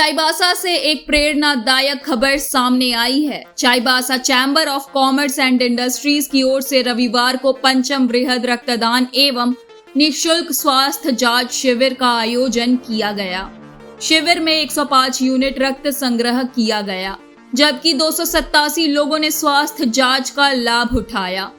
चाईबासा से एक प्रेरणादायक खबर सामने आई है। Chaibasa chamber of commerce and industries की ओर से रविवार को पंचम वृहद रक्तदान एवं निःशुल्क स्वास्थ्य जांच शिविर का आयोजन किया गया। शिविर में 105 यूनिट रक्त संग्रह किया गया, जबकि 287 लोगों ने स्वास्थ्य जांच का लाभ उठाया।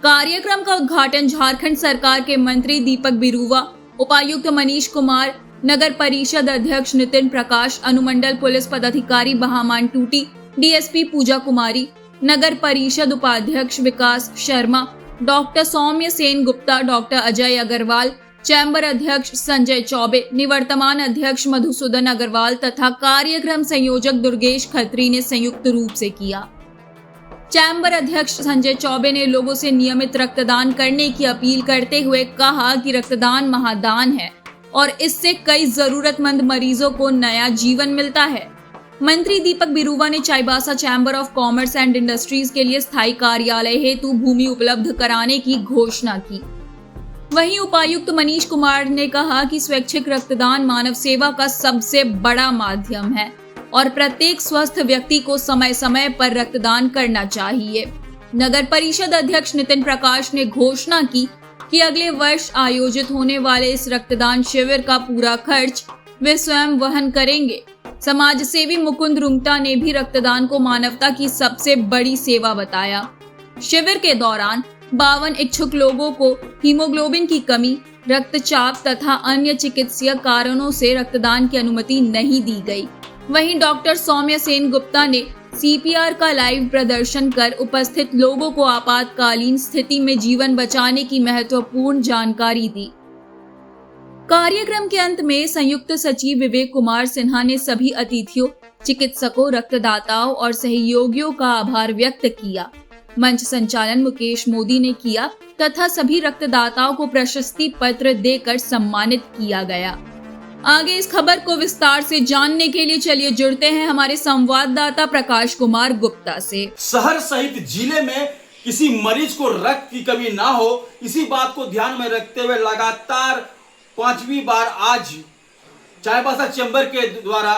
कार्यक्रम का उद्घाटन झारखंड सरकार के मंत्री दीपक बिरुवा, उपायुक्त मनीष कुमार, नगर परिषद अध्यक्ष नितिन प्रकाश, अनुमंडल पुलिस पदाधिकारी बहामान टूटी, डीएसपी पूजा कुमारी, नगर परिषद उपाध्यक्ष विकास शर्मा, डॉक्टर सौम्य सेन गुप्ता, डॉक्टर अजय अग्रवाल, चैम्बर अध्यक्ष संजय चौबे, निवर्तमान अध्यक्ष मधुसूदन अग्रवाल तथा कार्यक्रम संयोजक दुर्गेश खत्री ने संयुक्त रूप से किया। चैम्बर अध्यक्ष संजय चौबे ने लोगों से नियमित रक्तदान करने की अपील करते हुए कहा कि रक्तदान महादान है और इससे कई जरूरतमंद मरीजों को नया जीवन मिलता है। मंत्री दीपक बिरुवा ने Chaibasa chamber of commerce and industries के लिए स्थायी कार्यालय हेतु भूमि उपलब्ध कराने की घोषणा की। वहीं उपायुक्त मनीष कुमार ने कहा कि स्वैच्छिक रक्तदान मानव सेवा का सबसे बड़ा माध्यम है और प्रत्येक स्वस्थ व्यक्ति को समय समय पर रक्तदान करना चाहिए। नगर परिषद अध्यक्ष नितिन प्रकाश ने घोषणा की कि अगले वर्ष आयोजित होने वाले इस रक्तदान शिविर का पूरा खर्च वे स्वयं वहन करेंगे। समाज सेवी मुकुंद रुंगटा ने भी रक्तदान को मानवता की सबसे बड़ी सेवा बताया। शिविर के दौरान 52 इच्छुक लोगों को हीमोग्लोबिन की कमी, रक्तचाप तथा अन्य चिकित्सीय कारणों से रक्तदान की अनुमति नहीं दी गई। वहीं डॉक्टर सौम्य सेन गुप्ता ने सीपीआर का लाइव प्रदर्शन कर उपस्थित लोगों को आपातकालीन स्थिति में जीवन बचाने की महत्वपूर्ण जानकारी दी। कार्यक्रम के अंत में संयुक्त सचिव विवेक कुमार सिन्हा ने सभी अतिथियों, चिकित्सकों, रक्तदाताओं और सहयोगियों का आभार व्यक्त किया। मंच संचालन मुकेश मोदी ने किया तथा सभी रक्तदाताओं को प्रशस्ति पत्र देकर सम्मानित किया गया। आगे इस खबर को विस्तार से जानने के लिए चलिए जुड़ते हैं हमारे संवाददाता प्रकाश कुमार गुप्ता से। शहर सहित जिले में किसी मरीज को रक्त की कमी ना हो, इसी बात को ध्यान में रखते हुए लगातार 5वीं बार आज चाईबासा चैम्बर के द्वारा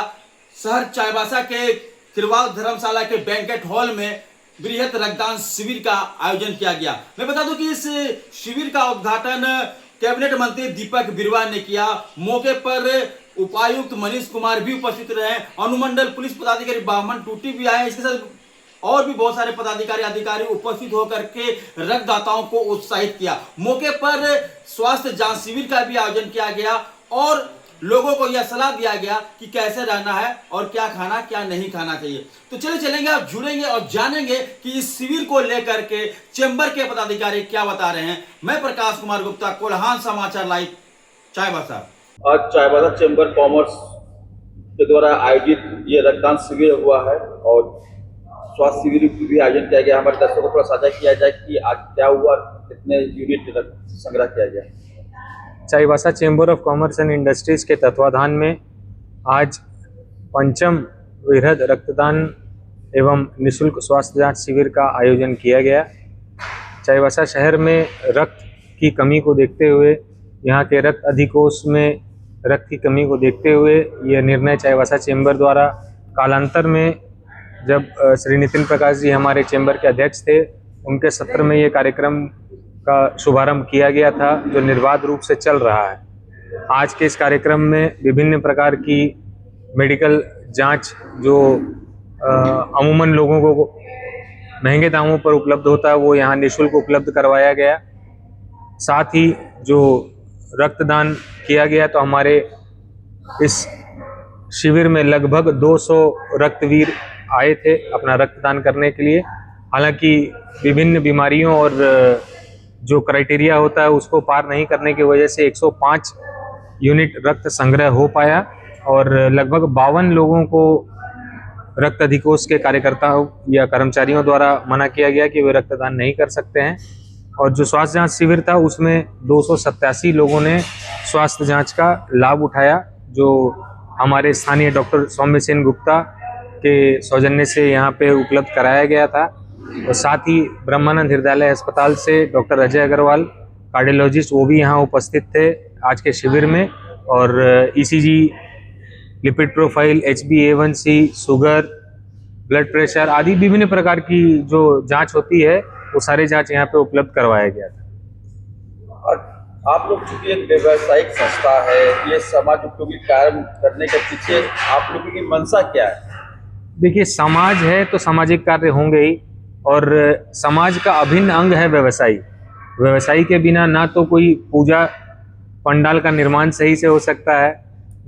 शहर चाईबासा के त्रिवाल धर्मशाला के बैंकेट हॉल में वृहद रक्तदान शिविर का आयोजन किया गया। मैं बता दूं कि इस शिविर का उद्घाटन कैबिनेट मंत्री दीपक बिरुवा ने किया। मौके पर उपायुक्त मनीष कुमार भी उपस्थित रहे, अनुमंडल पुलिस पदाधिकारी बहामान टूटी भी आए। इसके साथ और भी बहुत सारे पदाधिकारी अधिकारी उपस्थित होकर के रक्तदाताओं को उत्साहित किया। मौके पर स्वास्थ्य जांच शिविर का भी आयोजन किया गया और लोगों को यह सलाह दिया गया कि कैसे रहना है और क्या खाना क्या नहीं खाना चाहिए। तो चलेंगे, आप जुड़ेंगे और जानेंगे कि इस शिविर को लेकर के चैम्बर के पदाधिकारी क्या बता रहे हैं। मैं प्रकाश कुमार गुप्ता, कोल्हान समाचार लाइव, चाईबासा। आज चाईबासा चैम्बर कॉमर्स के द्वारा आयोजित ये रक्तदान शिविर हुआ है और स्वास्थ्य शिविर भी आयोजन किया गया। हमारे दर्शकों को साझा किया जाए कि आज क्या हुआ, कितने यूनिट रक्त संग्रह किया गया। Chaibasa chamber of commerce and industries के तत्वाधान में आज पंचम वृहद रक्तदान एवं निःशुल्क स्वास्थ्य जांच शिविर का आयोजन किया गया। चाईबासा शहर में रक्त की कमी को देखते हुए, यहाँ के रक्त अधिकोष में रक्त की कमी को देखते हुए यह निर्णय चाईबासा चैम्बर द्वारा कालांतर में, जब श्री नितिन प्रकाश जी हमारे चैम्बर के अध्यक्ष थे, उनके सत्र में ये कार्यक्रम का शुभारंभ किया गया था, जो निर्बाध रूप से चल रहा है। आज के इस कार्यक्रम में विभिन्न प्रकार की मेडिकल जांच जो अमूमन लोगों को महंगे दामों पर उपलब्ध होता है, वो यहाँ निःशुल्क उपलब्ध करवाया गया। साथ ही जो रक्तदान किया गया, तो हमारे इस शिविर में लगभग 200 रक्तवीर आए थे अपना रक्तदान करने के लिए। हालांकि विभिन्न बीमारियों और जो क्राइटेरिया होता है उसको पार नहीं करने की वजह से 105 यूनिट रक्त संग्रह हो पाया और लगभग 52 लोगों को रक्त अधिकोष के कार्यकर्ताओं या कर्मचारियों द्वारा मना किया गया कि वे रक्तदान नहीं कर सकते हैं। और जो स्वास्थ्य जांच शिविर था उसमें 287 लोगों ने स्वास्थ्य जांच का लाभ उठाया, जो हमारे स्थानीय डॉक्टर सौम्य सेन गुप्ता के सौजन्य से यहाँ पे उपलब्ध कराया गया था। और साथ ही ब्रह्मानंद हृदयालय अस्पताल से डॉक्टर अजय अग्रवाल कार्डियोलॉजिस्ट, वो भी यहाँ उपस्थित थे आज के शिविर में। और ECG lipid profile, HbA1c, sugar, blood pressure आदि विभिन्न प्रकार की जो जांच होती है वो सारे जांच यहाँ पे उपलब्ध करवाया गया था। और आप लोग चूंकि एक व्यवसायिक संस्था है, ये समाज उपयोगी कार्य करने के पीछे आप लोगों की मंशा क्या है? देखिए, समाज है तो सामाजिक कार्य होंगे ही, और समाज का अभिन्न अंग है व्यवसायी। व्यवसायी के बिना ना तो कोई पूजा पंडाल का निर्माण सही से हो सकता है,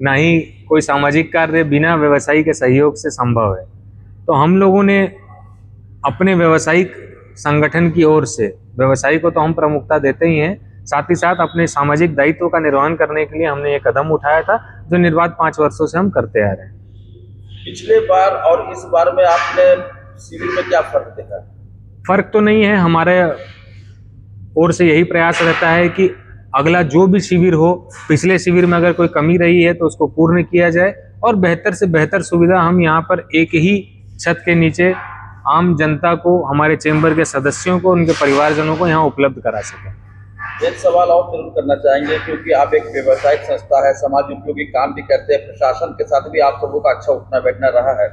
ना ही कोई सामाजिक कार्य बिना व्यवसायी के सहयोग से संभव है। तो हम लोगों ने अपने व्यवसायिक संगठन की ओर से, व्यवसायी को तो हम प्रमुखता देते ही हैं, साथ ही साथ अपने सामाजिक दायित्व का निर्वहन करने के लिए हमने ये कदम उठाया था, जो निर्बाध 5 वर्षों से हम करते आ रहे हैं। पिछले बार और इस बार में आपने शिविर में क्या फर्क देखा? फर्क तो नहीं है, हमारे ओर से यही प्रयास रहता है कि अगला जो भी शिविर हो, पिछले शिविर में अगर कोई कमी रही है तो उसको पूर्ण किया जाए, और बेहतर से बेहतर सुविधा हम यहाँ पर एक ही छत के नीचे आम जनता को, हमारे चैम्बर के सदस्यों को, उनके परिवारजनों को यहाँ उपलब्ध करा सकें। एक सवाल और जरूर करना चाहेंगे, क्योंकि आप एक व्यवसायिक संस्था है, समाज उपयोगी काम भी करते हैं, प्रशासन के साथ भी आप सबों का अच्छा उठना बैठना रहा है।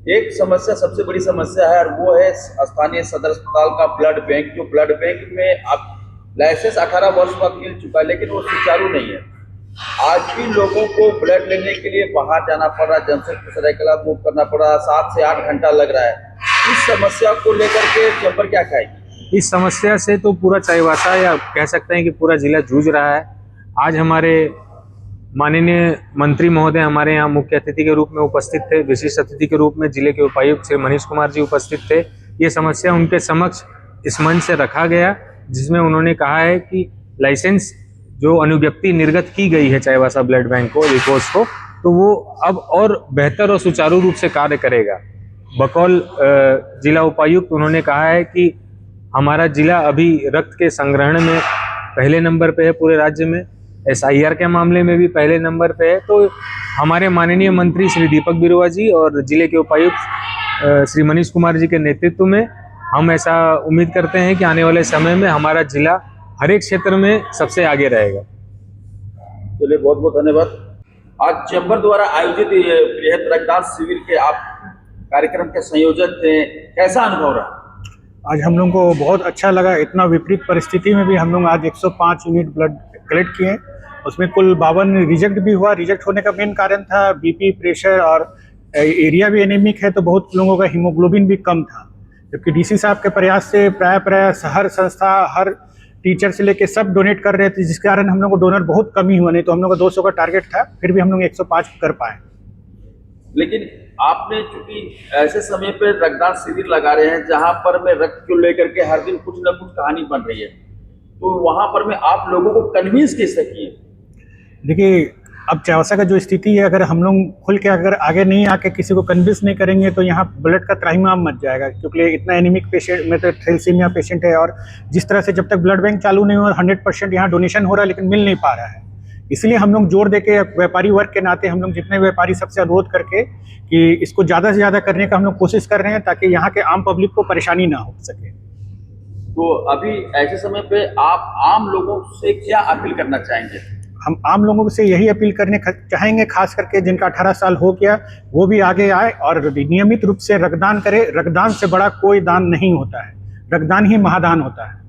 एक समस्या, सबसे बड़ी समस्या है, और वो है स्थानीय सदर अस्पताल का ब्लड बैंक। जो ब्लड बैंक में अब लाइसेंस 18 वर्ष बाद मिल चुका है, लेकिन वो सुचारू नहीं है। आज भी लोगों को ब्लड लेने के लिए बाहर जाना पड़ रहा है, जमशेदपुर सरायकेला मूव करना पड़ रहा है, 7 से 8 घंटा लग रहा है। इस समस्या को लेकर के चैम्बर क्या कहेगी? इस समस्या से तो पूरा चाईबासा, या कह सकते हैं कि पूरा जिला जूझ रहा है। आज हमारे माननीय मंत्री महोदय हमारे यहाँ मुख्य अतिथि के रूप में उपस्थित थे, विशिष्ट अतिथि के रूप में जिले के उपायुक्त श्री मनीष कुमार जी उपस्थित थे। ये समस्या उनके समक्ष इस मंच से रखा गया, जिसमें उन्होंने कहा है कि लाइसेंस जो अनुज्ञप्ति निर्गत की गई है चाईबासा ब्लड बैंक को, रिपोर्ट्स को, तो वो अब और बेहतर और सुचारू रूप से कार्य करेगा। बकौल जिला उपायुक्त उन्होंने कहा है कि हमारा जिला अभी रक्त के संग्रहण में पहले नंबर पे है पूरे राज्य में, SIR के मामले में भी पहले नंबर पे है। तो हमारे माननीय मंत्री श्री दीपक बिरुवा जी और जिले के उपायुक्त श्री मनीष कुमार जी के नेतृत्व में हम ऐसा उम्मीद करते हैं कि आने वाले समय में हमारा जिला हर एक क्षेत्र में सबसे आगे रहेगा। चलिए, बहुत बहुत धन्यवाद। आज चैम्बर द्वारा आयोजित बृहद रक्तदान शिविर के आप कार्यक्रम के संयोजक थे, कैसा अनुभव रहा? आज हम लोगों को बहुत अच्छा लगा। इतना विपरीत परिस्थिति में भी हम लोग आज 105 यूनिट ब्लड कलेक्ट किए। उसमें कुल 52 रिजेक्ट भी हुआ। रिजेक्ट होने का मेन कारण था BP, प्रेशर, और एरिया भी एनीमिक है, तो बहुत लोगों का हीमोग्लोबिन भी कम था। जबकि DC साहब के प्रयास से प्राय हर संस्था, हर टीचर से लेके सब डोनेट कर रहे थे, जिसके कारण हम लोग को डोनर बहुत कमी हुआ। नहीं तो हम लोग का 200 का टारगेट था, फिर भी हम लोग 105 कर पाए। लेकिन आपने चूंकि ऐसे समय पे रक्तदान शिविर लगा रहे हैं जहां पर में रक्त को लेकर के हर दिन कुछ न कुछ कहानी बन रही है, तो वहां पर में आप लोगों को कन्विंस कैसे किए? देखिए, अब चाईबासा का जो स्थिति है, अगर हम लोग खुल के अगर आगे नहीं आके किसी को कन्विंस नहीं करेंगे तो यहाँ ब्लड का त्राहिमाम मच जाएगा। क्योंकि इतना एनीमिक पेशेंट में तो थैलेसीमिया पेशेंट है, और जिस तरह से जब तक ब्लड बैंक चालू नहीं हुआ 100% यहाँ डोनेशन हो रहा है, लेकिन मिल नहीं पा रहा है। इसलिए हम लोग जोर देके, व्यापारी वर्ग के नाते हम लोग जितने व्यापारी सबसे अनुरोध करके कि इसको ज़्यादा से ज़्यादा करने का हम लोग कोशिश कर रहे हैं, ताकि यहाँ के आम पब्लिक को परेशानी ना हो सके। तो अभी ऐसे समय पे आप आम लोगों से क्या अपील करना चाहेंगे? हम आम लोगों से यही अपील करने चाहेंगे, खास करके जिनका 18 साल हो गया, वो भी आगे आए और नियमित रूप से रक्तदान करें। रक्तदान से बड़ा कोई दान नहीं होता है, रक्तदान ही महादान होता है।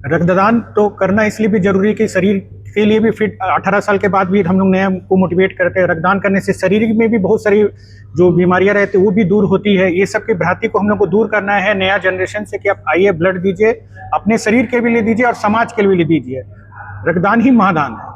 रक्तदान तो करना इसलिए भी जरूरी है कि शरीर के लिए भी फिट, 18 साल के बाद भी हम लोग नया को मोटिवेट करते हैं। रक्तदान करने से शरीर में भी बहुत सारी जो बीमारियां रहती है वो भी दूर होती है। ये सब की भ्रांति को हम लोग को दूर करना है नया जनरेशन से, कि आप आइए ब्लड दीजिए, अपने शरीर के भी लिए दीजिए और समाज के लिए भी दीजिए। रक्तदान ही महादान है।